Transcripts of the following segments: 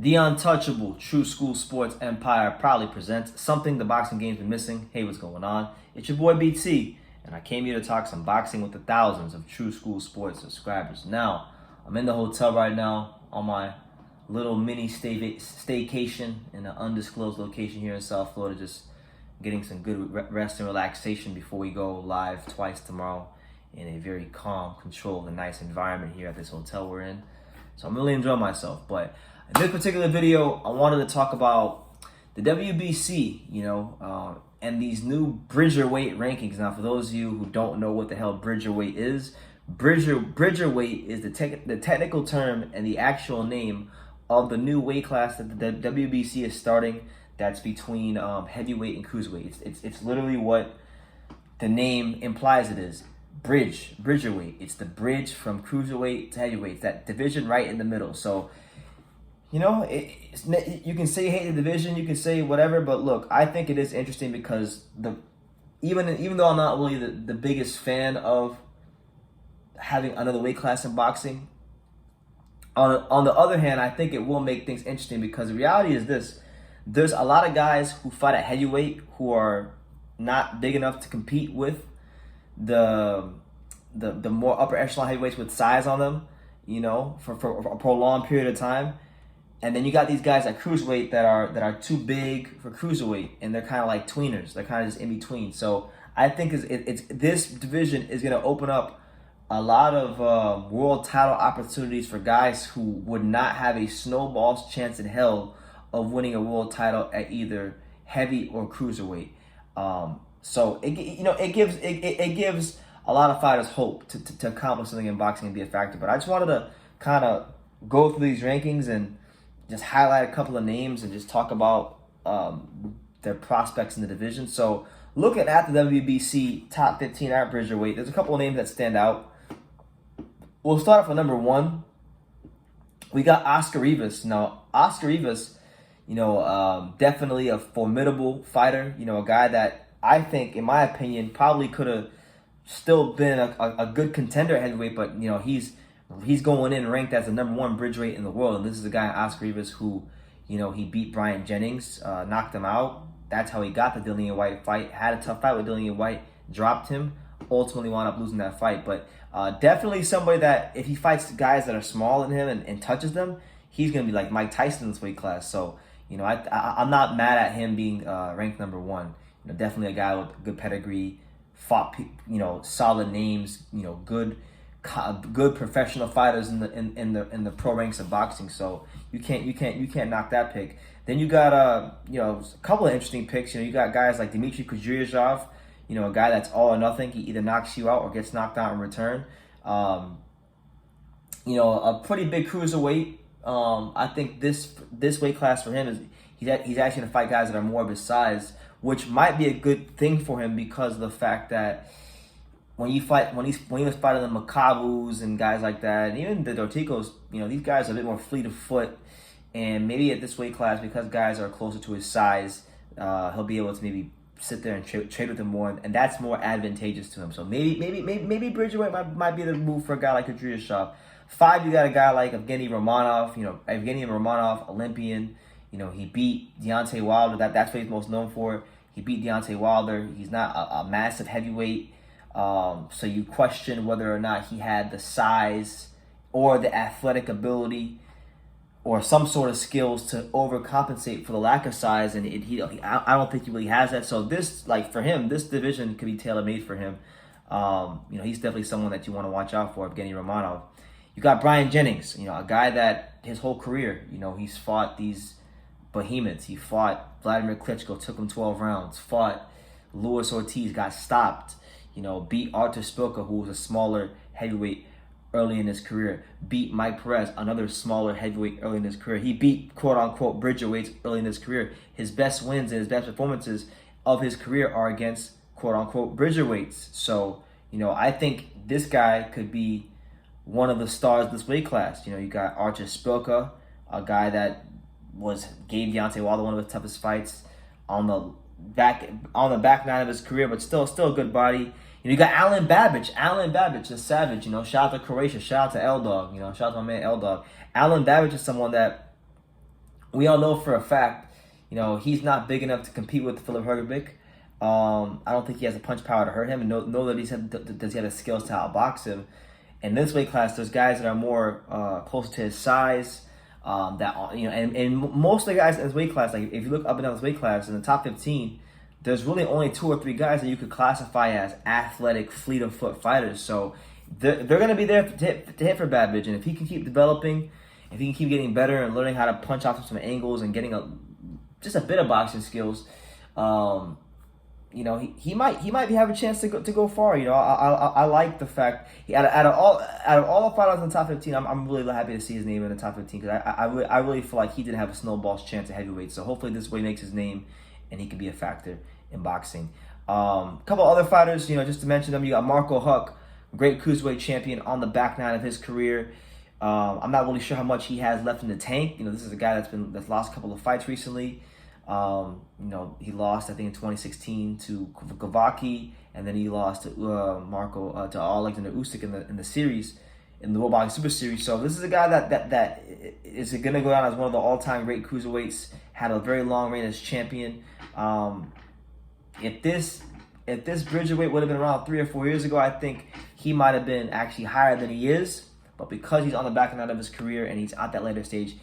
The untouchable True School Sports Empire proudly presents something the boxing game's been missing. Hey, what's going on? It's your boy BT, and I came here to talk some boxing with the thousands of True School Sports subscribers. Now, I'm in the hotel right now on my little mini staycation in an undisclosed location here in South Florida, just getting some good rest and relaxation before we go live twice tomorrow in a very calm, controlled, and nice environment here at this hotel we're in. So I'm really enjoying myself, but in this particular video, I wanted to talk about the WBC, and these new Bridgerweight rankings. Now, for those of you who don't know what the hell Bridgerweight is, Bridgerweight is the technical term and the actual name of the new weight class that the WBC is starting. That's between heavyweight and cruiserweight. It's literally what the name implies it is. Bridgerweight. It's the bridge from cruiserweight to heavyweight. It's that division right in the middle. So, you can say you hate the division, you can say whatever, but look, I think it is interesting because even though I'm not really the biggest fan of having another weight class in boxing, on the other hand, I think it will make things interesting because the reality is this: there's a lot of guys who fight at heavyweight who are not big enough to compete with the more upper echelon heavyweights with size on them, for a prolonged period of time. And then you got these guys at cruiserweight that are too big for cruiserweight, and they're kind of like tweeners. They're kind of just in between. So I think it's this division is going to open up a lot of world title opportunities for guys who would not have a snowball's chance in hell of winning a world title at either heavy or cruiserweight. So it gives a lot of fighters hope to accomplish something in boxing and be a factor. But I just wanted to kind of go through these rankings and just highlight a couple of names and just talk about their prospects in the division. So looking at the WBC top 15 at Bridgerweight, there's a couple of names that stand out. We'll start off with number one. We got Oscar Rivas. Now, Oscar Rivas, definitely a formidable fighter. A guy that I think, in my opinion, probably could have still been a good contender at heavyweight, but he's going in ranked as the number one Bridgerweight in the world, and this is a guy, Oscar Rivas, who, he beat Bryant Jennings, knocked him out. That's how he got the Dillian White fight. Had a tough fight with Dillian White, dropped him, ultimately wound up losing that fight. But definitely somebody that if he fights guys that are smaller than him and touches them, he's going to be like Mike Tyson in this weight class. So, I'm not mad at him being ranked number one. Definitely a guy with good pedigree, fought, solid names, good professional fighters in the pro ranks of boxing. So you can't knock that pick. Then you got a couple of interesting picks. You got guys like Dmitry Kudryashov, a guy that's all or nothing. He either knocks you out or gets knocked out in return. A pretty big cruiserweight. I think this weight class for him is he's actually gonna fight guys that are more of his size, which might be a good thing for him because of the fact that when he was fighting the Macabus and guys like that, and even the Dorticos, these guys are a bit more fleet of foot, and maybe at this weight class, because guys are closer to his size, he'll be able to maybe sit there and trade with him more, and that's more advantageous to him. So maybe Bridgerweight might be the move for a guy like Kudryashov. 5, you got a guy like Evgeny Romanov. Evgeny Romanov, Olympian. He beat Deontay Wilder. That's what he's most known for. He beat Deontay Wilder. He's not a massive heavyweight. So you question whether or not he had the size or the athletic ability or some sort of skills to overcompensate for the lack of size, and I don't think he really has that. So this, for him, this division could be tailor-made for him. He's definitely someone that you want to watch out for, Evgeny Romanov. You got Bryant Jennings, a guy that his whole career, he's fought these behemoths. He fought Vladimir Klitschko, took him 12 rounds, fought Luis Ortiz, got stopped, beat Artur Spilka, who was a smaller heavyweight early in his career, beat Mike Perez, another smaller heavyweight early in his career. He beat quote-unquote Bridgerweights early in his career. His best wins and his best performances of his career are against quote-unquote Bridgerweights. So, I think this guy could be one of the stars of this weight class. You got Artur Spilka, a guy that gave Deontay Wilder one of his toughest fights on the back nine of his career, but still a good body. You got Alen Babic, a savage. Shout out to Croatia, shout out to L-Dog. Shout out to my man L-Dog. Alen Babic is someone that we all know for a fact, he's not big enough to compete with Filip Hrgovic. I don't think he has the punch power to hurt him, and know that does he have the skills to outbox him. In this weight class, there's guys that are more close to his size. And most of the guys in this weight class, like if you look up and down this weight class in the top 15, there's really only 2 or 3 guys that you could classify as athletic, fleet of foot fighters. So they're going to be there to hit for Babic, and if he can keep developing, if he can keep getting better and learning how to punch off some angles and getting just a bit of boxing skills, he might have a chance to go far. I like the fact out of all the fighters in the top 15, I'm really happy to see his name in the top 15 because I really feel like he didn't have a snowball's chance at heavyweight. So hopefully this way makes his name and he can be a factor in boxing. A couple other fighters, just to mention them, you got Marco Huck, great cruiserweight champion on the back nine of his career. I'm not really sure how much he has left in the tank. This is a guy that's lost a couple of fights recently. He lost, I think, in 2016 to Kavaki, and then he lost to to Alexander Usyk in the series, in the World Boxing Super Series. So this is a guy that is going to go down as one of the all-time great cruiserweights. Had a very long reign as champion. If this Bridgerweight would have been around 3 or 4 years ago, I think he might have been actually higher than he is. But because he's on the back end of his career and he's at that later stage,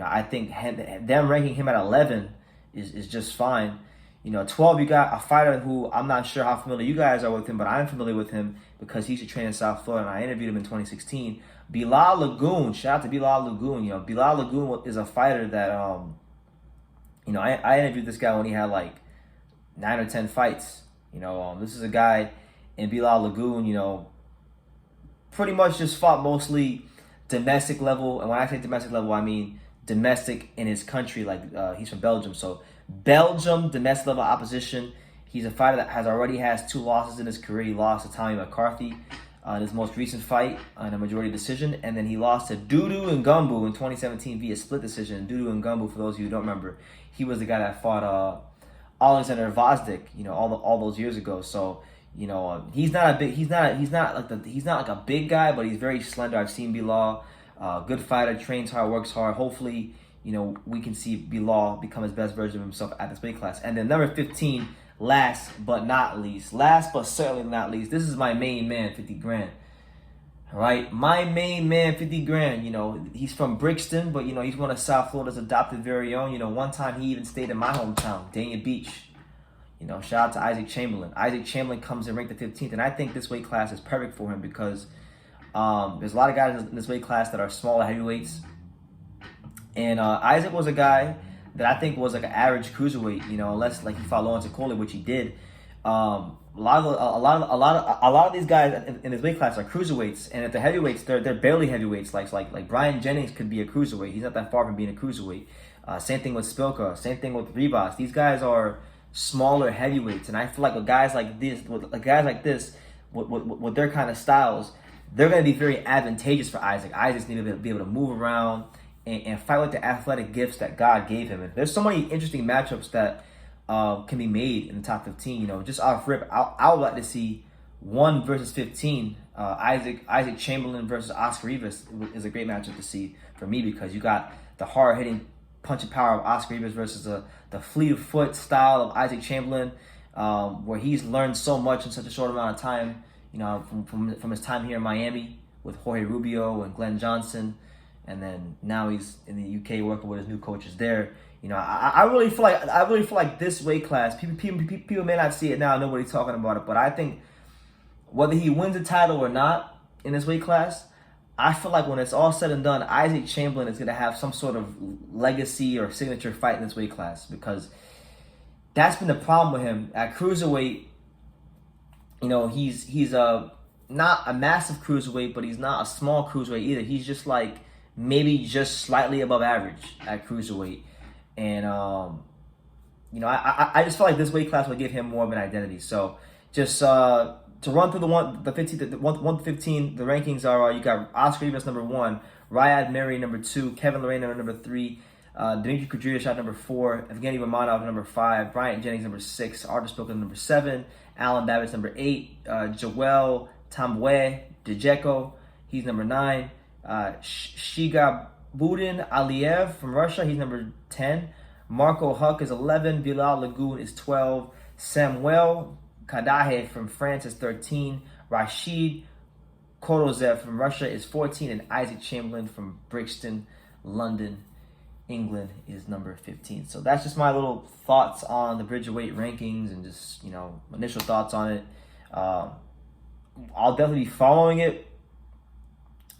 I think them ranking him at 11 is just fine. 12, you got a fighter who I'm not sure how familiar you guys are with him, but I'm familiar with him because he used to train in South Florida, and I interviewed him in 2016. Bilal Lagoon, shout out to Bilal Lagoon. Bilal Lagoon is a fighter that, I interviewed this guy when he had like 9 or 10 fights. This is a guy in Bilal Lagoon, pretty much just fought mostly domestic level. And when I say domestic level, I mean domestic in his country, like he's from Belgium. So Belgium, domestic level opposition. He's a fighter that already has 2 losses in his career. He lost to Tommy McCarthy in his most recent fight in a majority decision. And then he lost to Dudu Ngumbu in 2017 via split decision. Dudu Ngumbu, for those of you who don't remember, he was the guy that fought Alexander Vazdik, all those years ago. So, he's not like a big guy, but he's very slender. I've seen Bilal, good fighter, trains hard, works hard. Hopefully, we can see Bilal become his best version of himself at this weight class. And then number 15, last but certainly not least, this is my main man, 50 grand. All right, my main man, 50 grand. He's from Brixton, but he's one of South Florida's adopted very own. One time he even stayed in my hometown, Dania Beach. Shout out to Isaac Chamberlain. Isaac Chamberlain comes in ranked the 15th, and I think this weight class is perfect for him because there's a lot of guys in this weight class that are smaller heavyweights, and Isaac was a guy that I think was like an average cruiserweight. Unless like he fought Lawrence Okoli, which he did. A lot of these guys in this weight class are cruiserweights, and at the heavyweights, they're barely heavyweights. Like Bryant Jennings could be a cruiserweight. He's not that far from being a cruiserweight. Same thing with Spilka. Same thing with Rivas. These guys are smaller heavyweights, and I feel like with guys like this, with their kind of styles, they're going to be very advantageous for Isaac. Isaac's need to be able to move around and fight with the athletic gifts that God gave him. And there's so many interesting matchups that can be made in the top 15. Just off rip, I would like to see 1 versus 15. Isaac Chamberlain versus Oscar Rivas is a great matchup to see for me because you got the hard hitting punching power of Oscar Rivas versus the fleet of foot style of Isaac Chamberlain, where he's learned so much in such a short amount of time. From his time here in Miami with Jorge Rubio and Glenn Johnson, and then now he's in the UK working with his new coaches there. I really feel like this weight class, people may not see it now, nobody's talking about it, but I think whether he wins the title or not in this weight class, I feel like when it's all said and done, Isaac Chamberlain is going to have some sort of legacy or signature fight in this weight class because that's been the problem with him at cruiserweight. He's not a massive cruiserweight, but he's not a small cruiserweight either. He's just like maybe just slightly above average at cruiserweight. And, I just feel like this weight class will give him more of an identity. So just to run through the 1 to 15, the rankings are, you got Oscar Rivas number 1, Riyad Mary number 2, Kevin Lorena number 3, Dmitry Kudryashov number 4, Evgeny Romanov number 5, Bryant Jennings number 6, Artur Spilka number 7, Alen Babic number 8, Joel Tambwe Dejeko, he's number 9, Shiga Budin Aliyev from Russia, he's number 10. Marco Huck is 11. Bilal Lagoon is 12. Samuel Kadahe from France is 13. Rashid Korozev from Russia is 14. And Isaac Chamberlain from Brixton, London, England is number 15. So that's just my little thoughts on the Bridgerweight rankings and just, initial thoughts on it. I'll definitely be following it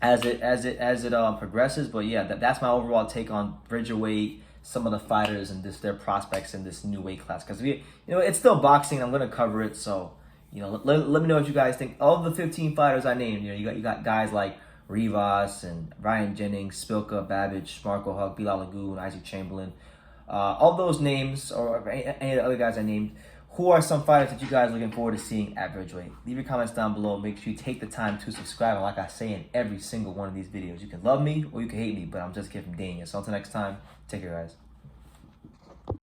as it progresses. But yeah, that's my overall take on Bridgerweight, some of the fighters and their prospects in this new weight class. Because it's still boxing. I'm gonna cover it. So let me know what you guys think of the 15 fighters I named. You got guys like Rivas and Bryant Jennings, Spilka, Babic, Marco Huck, Bilal Lagoon, Isaac Chamberlain. All those names, or any of the other guys I named, who are some fighters that you guys are looking forward to seeing at Bridgerweight? Leave your comments down below. Make sure you take the time to subscribe. And like I say in every single one of these videos, you can love me or you can hate me, but I'm just kidding from Daniel. So until next time, take care, guys.